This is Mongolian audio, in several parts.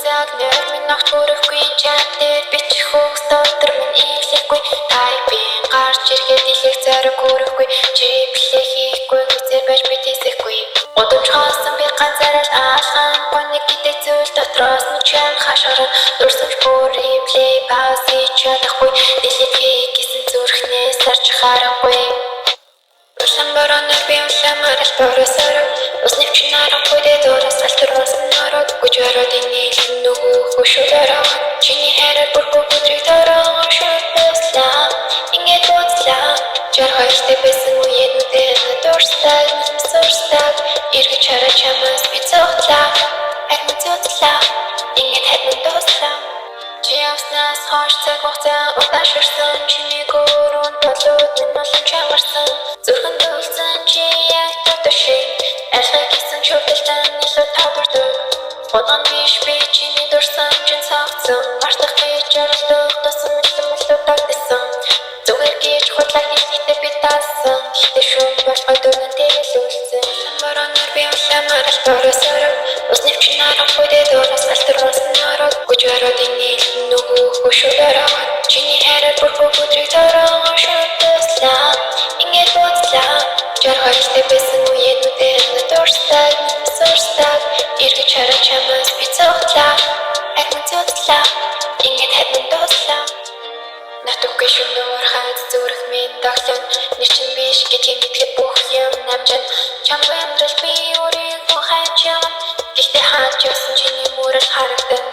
цаг нэр минь ногт хүрэхгүй чам дээр бичих хөөс дотор минь ивлэхгүй тайпын гарч ирэхэд илэх зориг хүрэхгүй чи плей хийхгүй хүзээр байж би тийсэхгүй удамж хаасан би ганцаараа алхан гоник гэдэг зүйл дотроос нь чам хашгиран дурсамж бүр плей пауз хийчихгүй дэлхийд хийгсэн зүрхнээс сарч харахгүй Самбаранер биомлямар споросаро Усневчинарахгүй дээрээс альтураас народ гүжэрөдийн нийлэн нөгөө хөшөлөрөө чиний хэрэг бүргүй бүдрийг дараа шүтээслаа ингээд бодлаа жаргалтай байсан үеэнүүдээ дурстай сорстаг эргэж хараа чамаас би цогтлаа харин цогтлаа ингээд харин дуслаа Чиавснаас хойш цаг хугацаа удаашрсан чиний гөрөнд болоод минь олон чангарсан зүрхэн дүүлсэн чи яг төшөө алхах гэсэн шүтэлтэн илүү тавардаг Бодон биш би чиний дурсан чин цогцсон мартах гэж орлох тосон мэлтэмэлтүүд тагтсан зүгээр гэж худлаа хийхдээ би таасан хитэ шүүн болгоо дөрнөн тэлүүлсэн Самбаранер би улаамар албарасараа Усневчинарахгүй дээрээс альтураас народ гүжэрөдийн нийлэн нөгөө хөшөлөрөө чиний хэрэг бүргүй бүдрийг дараа шүтээслаа ингээд бодлаа жаргалтай байсан үеэнүүдээ дурстай сорстаг эргэж хараа чамаас би цогтлаа харин цогтлаа ингээд харин дуслаа Натуггүй шөнөөр хаад зүрх минь таглан нэр чинь биш гэдгийг мэдхэд бүх юм намжин чамд амьдрал би өөрийгөө хайж юм гэхдээ хааж явсан чиний мөрөөр харагдан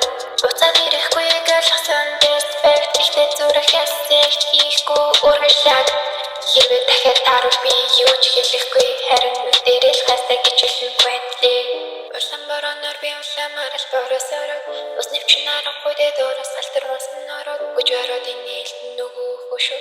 буцаад ирэхгүй гэлхсэн респект гэхдээ зүрх хэсэгт хийхгүй үргэлжлээд хэрвээ дахиад таарвал би юу ч хэлэхгүй харин нүдэрэл хасаа гэж хэлэхгүй Самбаранер би улаамар албарасараа Усневчинарахгүй дээрээс альтураас народ гүжэрөдийн нийлэн нөгөө хөшөө